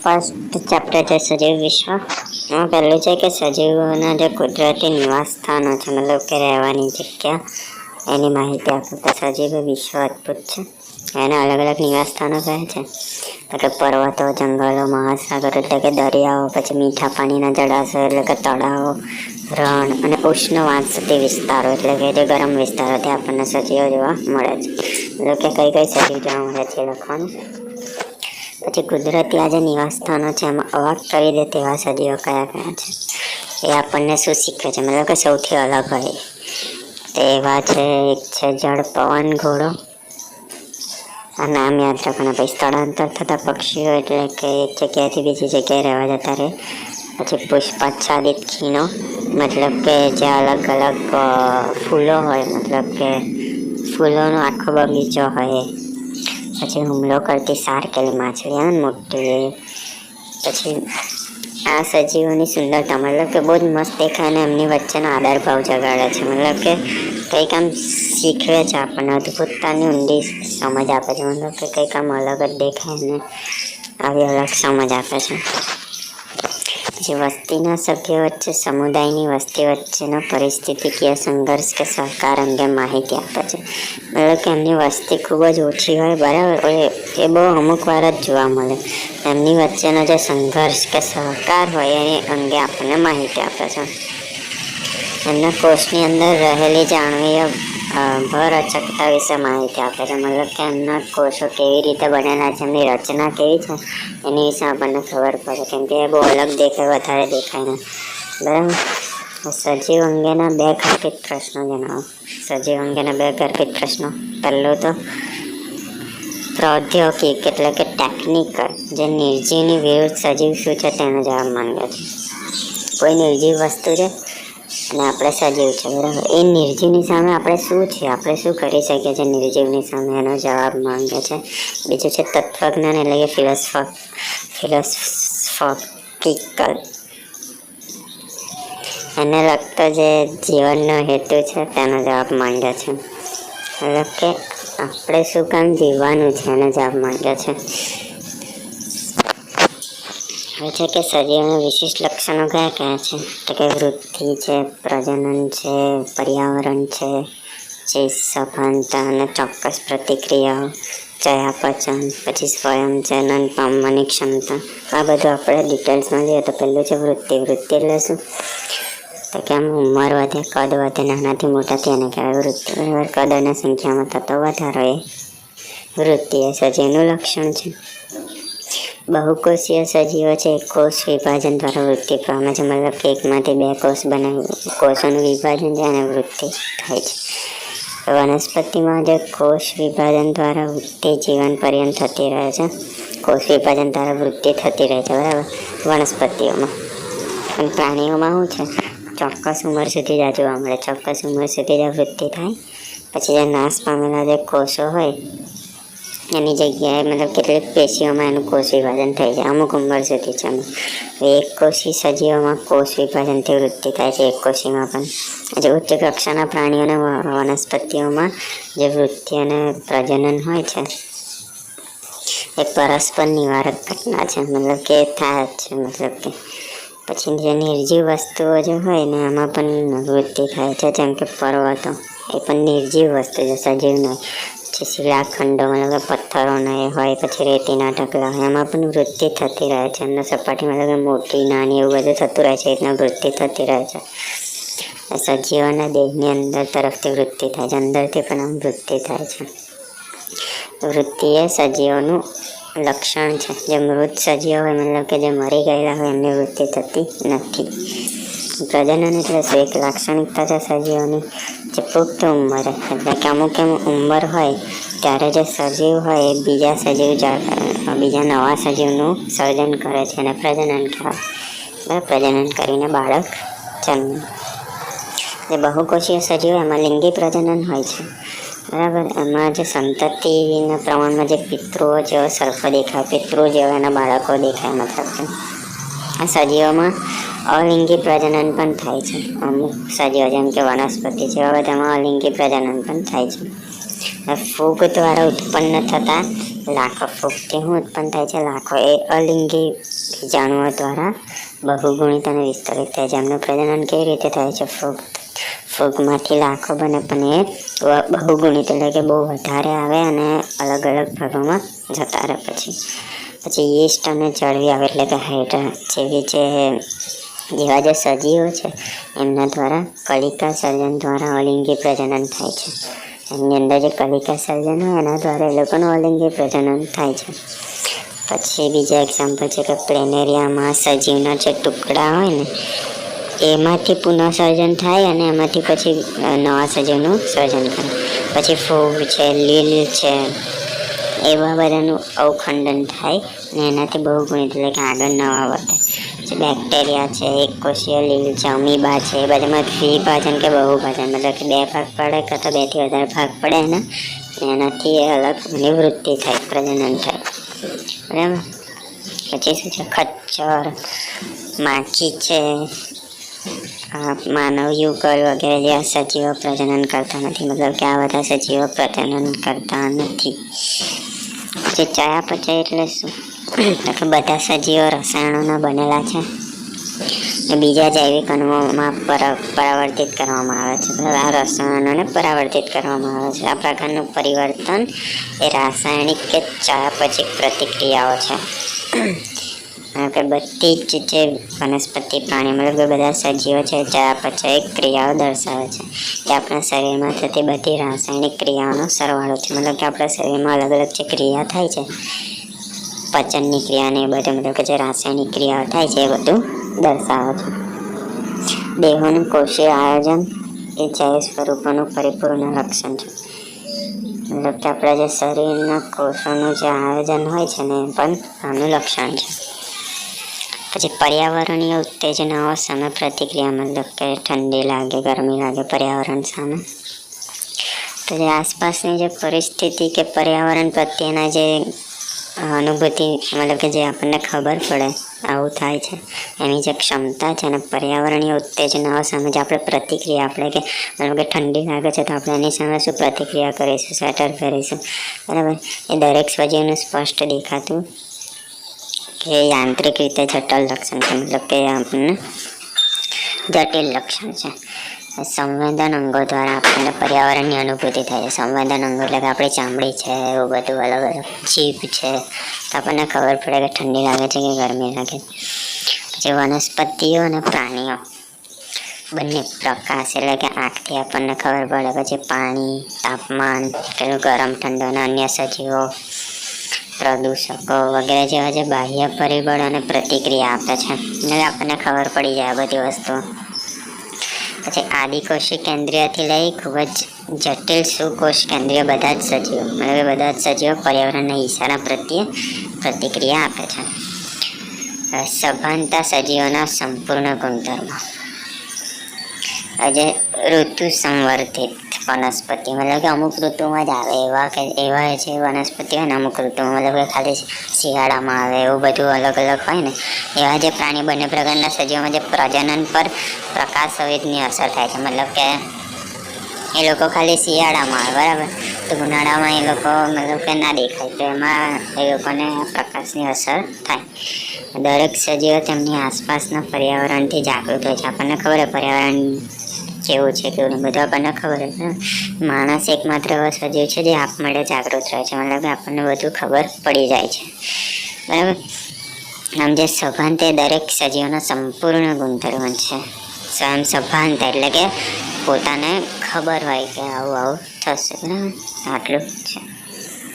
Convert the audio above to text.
First chapter છે સજીવ વિશ્વ. એમાં પહેલું છે કે સજીવોના જે કુદરતી નિવાસ સ્થાનો છે, મતલબ કે રહેવાની જગ્યા, એની માહિતી આપો. તો સજીવ વિશ્વ અદ્ભુત છે. એને અલગ અલગ નિવાસ સ્થાનો કહે છે. તો કે પર્વતો, જંગલો, મહાસાગર એટલે કે દરિયાઓ, પછી મીઠા પાણીના જળાશયો એટલે કે તળાવો, રણ અને ઉષ્ણ વાસતી વિસ્તારો એટલે કે જે ગરમ વિસ્તારો ત્યાં આપણને સજીવો જોવા મળે છે. એટલે કે કઈ કઈ સજીવ જોવા મળે છે લખવાનું. પછી કુદરતી આ જે નિવાસ સ્થાનો છે એમાં અવાક કરી દે તેવા સજીવો કયા કયા છે, એ આપણને શું શીખવે છે, મતલબ કે સૌથી અલગ હોય તેવા છે. એક છે જળ, પવન, ઘોડો. આ નામ યાદ રાખવાના. પછી સ્થળાંતર થતા પક્ષીઓ એટલે કે એક જગ્યાએથી બીજી જગ્યાએ રહેવા જતા રહે. પછી પુષ્પાચ્છાદિત ખીણો, મતલબ કે જે અલગ અલગ ફૂલો હોય, મતલબ કે ફૂલોનો આખો બગીચો હોય. પછી હુમલો કરતી સારકેલી માછલી આવે ને મોટી. પછી આ સજીવોની સુંદરતા, મતલબ કે બહુ જ મસ્ત દેખાય અને એમની વચ્ચેનો આદર ભાવ જગાડે છે. મતલબ કે કંઈક આમ શીખવે છે આપણને, અદ્ભુતતાની ઊંડી સમજ આપે છે. મતલબ કે કંઈક આમ અલગ જ દેખાય ને આવી અલગ સમજ આપે છે. પછી વસ્તીના સભ્યો વચ્ચે, સમુદાયની વસ્તી વચ્ચેનો પરિસ્થિતિકીય સંઘર્ષ કે સહકાર અંગે માહિતી આપે છે. મતલબ કે એમની વસ્તી ખૂબ જ ઓછી હોય, બરાબર, એ બહુ અમુક વાર જ જોવા મળે. એમની વચ્ચેનો જે સંઘર્ષ કે સહકાર હોય એ અંગે આપણને માહિતી આપે છે. એમના કોષની અંદર રહેલી જાણવીય ભર અચકતા વિશે માહિતી આપે છે. મતલબ કે એમના કોષો કેવી રીતે બનેલા છે, એમની રચના કેવી છે, એની વિશે આપણને ખબર પડે. કેમ કે એ બહુ અલગ દેખાય, વધારે દેખાય ને, બરાબર. સજીવ અંગેના 2 ગર્ભિત પ્રશ્નો જણાવો. સજીવ અંગેના 2 ગર્ભિત પ્રશ્નો. પહેલું તો પ્રૌદ્યોગિક એટલે કે ટેકનિકલ, જે નિર્જીવની વિરુદ્ધ સજીવ શું છે તેનો જવાબ માંગે છે. કોઈ નિર્જીવ વસ્તુ છે અને આપણે સજીવ છે, બરાબર. એ નિર્જીવની સામે આપણે શું છીએ, આપણે શું કરી શકીએ છીએ નિર્જીવની સામે, એનો જવાબ માંગે છે. બીજું છે તત્વજ્ઞાન એટલે કે ફિલોસોફિકલ, એને લગતો જે જીવનનો હેતુ છે તેનો જવાબ માંગે છે. મતલબ કે આપણે શું કામ જીવવાનું છે એનો જવાબ માંગે છે. હવે છે કે સજીવોના વિશિષ્ટ લક્ષણો કયા કયા છે. તો કે વૃદ્ધિ છે, પ્રજનન છે, પર્યાવરણ છે, જે સભાનતા અને ચોક્કસ પ્રતિક્રિયાઓ, ચયાપચય, પછી સ્વયંચલન પામવાની ક્ષમતા. આ બધું આપણે ડિટેલ્સમાં જોઈએ તો પહેલું છે વૃદ્ધિ. વૃદ્ધિ એટલે શું? તો કે આમ ઉંમર વધે, કદ વધે, નાનાથી મોટાથી એને કહેવાય વૃદ્ધિ, બરાબર. કદ અને સંખ્યામાં થતો વધારો એ વૃદ્ધિ, એ સજીવનું લક્ષણ છે. બહુકોષીય સજીવો છે, કોષ વિભાજન દ્વારા વૃદ્ધિ પામે છે. મતલબ કે એકમાંથી 2 કોષ કોષોનું વિભાજન છે અને વૃદ્ધિ થાય છે. વનસ્પતિમાં જે કોષ વિભાજન દ્વારા વૃદ્ધિ જીવન પર્યંત થતી રહે છે. કોષ વિભાજન દ્વારા વૃદ્ધિ થતી રહે છે, બરાબર, વનસ્પતિઓમાં. પણ પ્રાણીઓમાં શું છે, ચોક્કસ ઉંમર સુધી જ જોવા મળે. ચોક્કસ ઉંમર સુધી જ વૃદ્ધિ થાય. પછી જે નાશ પામેલા જે કોષો હોય એની જગ્યાએ, મતલબ કેટલીક પેશીઓમાં એનું કોષ વિભાજન થઈ જાય. અમુક ઉંમર સુધી છે. એક કોષી સજીવોમાં કોષ વિભાજનથી વૃદ્ધિ થાય છે. એક કોષીમાં પણ. જે ઉચ્ચ કક્ષાના પ્રાણીઓ અને વનસ્પતિઓમાં જે વૃદ્ધિ અને પ્રજનન હોય છે એ પરસ્પર નિવારક ઘટના છે. મતલબ કે થાય જ છે. મતલબ કે પછી જે નિર્જીવ વસ્તુઓ જે હોય ને એમાં પણ વૃદ્ધિ થાય છે. જેમ કે પર્વતો, એ પણ નિર્જીવ વસ્તુ છે, સજીવ નહીં. પછી શિલાખંડો, મતલબ કે પથ્થરોના એ હોય, પછી રેતીના ઢગલા હોય, એમાં પણ વૃદ્ધિ થતી રહે છે. એમના સપાટી મતલબ કે મોટી નાની એવું બધું થતું રહે છે. એ રીતના વૃદ્ધિ થતી રહે છે. સજીવોના દેહની અંદર તરફથી વૃદ્ધિ થાય છે. અંદરથી પણ આમ વૃદ્ધિ થાય છે. વૃદ્ધિ એ સજીવોનું લક્ષણ છે. જે મૃત સજીવો હોય, મતલબ કે જે મરી ગયેલા હોય, એમની વૃદ્ધિ થતી નથી. પ્રજનન એટલે શું? એક લાક્ષણિકતા છે સજીવોની, જે પુખ્ત ઉંમરે, એટલે કે અમુક ઉંમર હોય ત્યારે જે સજીવ હોય એ બીજા નવા સજીવનું સર્જન કરે છે અને પ્રજનન કહેવાય. પ્રજનન કરીને બાળક જન્મે. જે બહુકોષીય સજીવો એમાં લિંગી પ્રજનન હોય છે, બરાબર. એમાં જે સંતતિના પ્રમાણમાં જે પિતૃઓ જેવો સરખો દેખાય, પિતૃ જેવા એના બાળકો દેખાય. મતલબ કે આ સજીવોમાં અલિંગી પ્રજનન પણ થાય છે. અમુક સજીવો જેમ કે વનસ્પતિ જેવા બધામાં અલિંગી પ્રજનન પણ થાય છે. ફૂગ દ્વારા ઉત્પન્ન થતા લાખો ફૂગથી શું ઉત્પન્ન થાય છે? લાખો એ અલિંગી બીજાણુઓ દ્વારા બહુગુણિત અને વિસ્તરિત થાય છે. એમનું પ્રજનન કેવી રીતે થાય છે? ફૂગમાંથી લાખો બને, પણ એ બહુગુણિત એટલે કે બહુ વધારે આવે અને અલગ અલગ ભાગોમાં જતા રહે. પછી યીસ્ટ અને ચરબી આવે એટલે કે હાઇડ્રા જેવા જે સજીવો છે એમના દ્વારા કલિકા સર્જન દ્વારા અલિંગી પ્રજનન થાય છે. એમની અંદર જે કલિકા સર્જન હોય એના દ્વારા એ લોકોનું અલિંગી પ્રજનન થાય છે. પછી બીજા એક્ઝામ્પલ છે કે પ્લેનેરિયામાં સજીવના જે ટુકડા હોય ને એમાંથી પુનઃસર્જન થાય અને એમાંથી પછી નવા સજીવનું સર્જન કરે. પછી ફૂગ છે, લીલ છે, એવા બધાનું અવખંડન થાય ને એનાથી બહુગુણિત એટલે કે આગળ નવા વધે. પછી બેક્ટેરિયા છે, એકકોષીય લીલ છે, અમીબા છે, એ બધામાં દ્વિભાજન કે બહુભાજન મતલબ કે 2 ભાગ પડે કે તો 2 થી વધારે ભાગ પડે એનાથી એ અલગ નિવૃત્તિ થાય, પ્રજનન થાય. બરાબર. પછી શું છે? ખચ્ચર, માછી છે, માનવ યુગલ વગેરે જેવા સજીવો પ્રજનન કરતા નથી, મતલબ કે આ બધા સજીવો પ્રજનન કરતા નથી. પછી ચયાપચય એટલે શું? તો કે બધા સજીવો રસાયણોના બનેલા છે ને બીજા જૈવિક અણુઓમાં પરાવર્તિત કરવામાં આવે છે. આ રસાયણોને પરાવર્તિત કરવામાં આવે છે. આ પ્રકારનું પરિવર્તન એ રાસાયણિક કે ચયાપચયિક પ્રતિક્રિયાઓ છે. કે બધી જ જે વનસ્પતિ પ્રાણી મતલબ કે બધા સજીવો છે ચયાપચયિક ક્રિયાઓ દર્શાવે છે. એ આપણા શરીરમાં થતી બધી રાસાયણિક ક્રિયાઓનો સરવાળો છે. મતલબ કે આપણા શરીરમાં અલગ અલગ જે ક્રિયા થાય છે, પાચનની ક્રિયા ને એ બધું, મતલબ કે જે રાસાયણિક ક્રિયાઓ થાય છે એ બધું દર્શાવે છે. દેહોનું કોષીય આયોજન એ જૈવ સ્વરૂપોનું પરિપૂર્ણ લક્ષણ છે. મતલબ કે આપણા જે શરીરના કોષોનું જે આયોજન હોય છે ને એ પણ આનું લક્ષણ છે. પછી પર્યાવરણીય ઉત્તેજનાઓ સામે પ્રતિક્રિયા, મતલબ કે ઠંડી લાગે, ગરમી લાગે પર્યાવરણ સામે, તો જે આસપાસની જે પરિસ્થિતિ કે પર્યાવરણ પ્રત્યેના જે અનુભૂતિ મતલબ કે જે આપણને ખબર પડે આવું થાય છે એની જે ક્ષમતા છે અને પર્યાવરણીય ઉત્તેજનાઓ સામે જે આપણે પ્રતિક્રિયા આપણે કે મતલબ કે ઠંડી લાગે છે તો આપણે એની સામે શું પ્રતિક્રિયા કરીશું? સ્વેટર પહેરીશું. બરાબર. એ દરેક સજીવનું સ્પષ્ટ દેખાતું કે યાંત્રિક રીતે જટિલ લક્ષણ છે, મતલબ કે આપણને જટિલ લક્ષણ છે. સંવેદન અંગો દ્વારા આપણને પર્યાવરણની અનુભૂતિ થાય છે. સંવેદન અંગો એટલે કે આપણી ચામડી છે, એવું બધું અલગ અલગ જીભ છે, તો આપણને ખબર પડે કે ઠંડી લાગે છે કે ગરમી લાગે. પછી વનસ્પતિઓ અને પ્રાણીઓ બંને પ્રકાશ એટલે કે આંખથી આપણને ખબર પડે. પછી પાણી, તાપમાન, પેલું ગરમ ઠંડુ અને અન્ય સજીવો, પ્રદૂષકો વગેરે જેવા જે બાહ્ય પરિબળો અને પ્રતિક્રિયા આપે છે એટલે આપણને ખબર પડી જાય આ બધી વસ્તુઓ. પછી આદિકોષી કેન્દ્રીયથી લઈ ખૂબ જ જટિલ સુકોષ કેન્દ્રીય બધા જ સજીવો મતલબ કે બધા જ સજીવો પર્યાવરણના ઈશારા પ્રત્યે પ્રતિક્રિયા આપે છે. સભાનતા સજીવોના સંપૂર્ણ ગુણધર્મો. આજે ઋતુ સંવર્ધિત વનસ્પતિ મતલબ કે અમુક ઋતુમાં જ આવે એવા જે વનસ્પતિ હોય ને અમુક ઋતુમાં મતલબ કે ખાલી શિયાળામાં આવે એવું બધું અલગ અલગ હોય ને એવા જે પ્રાણી બંને પ્રકારના સજીવોમાં જે પ્રજનન પર પ્રકાશ સંવેદની અસર થાય છે. મતલબ કે એ લોકો ખાલી શિયાળામાં આવે બરાબર, તો ઉનાળામાં એ લોકો મતલબ કે ના દેખાય, તો એમાં એ લોકોને પ્રકાશની અસર થાય. દરેક સજીવો તેમની આસપાસના પર્યાવરણથી જાગૃત હોય છે. આપણને ખબર હોય પર્યાવરણ કેવું છે કેવું નહીં બધું આપણને ખબર છે. માણસ એકમાત્ર એવો સજીવ છે જે આપમેળે જાગૃત રહે છે, મતલબ કે આપણને બધું ખબર પડી જાય છે. બરાબર. આમ જે સભાનતા એ દરેક સજીવનો સંપૂર્ણ ગુણધર્મ છે. સ્વયં સભાનતા એટલે કે પોતાને ખબર હોય કે આવું આવું થશે. બરાબર, આટલું છે.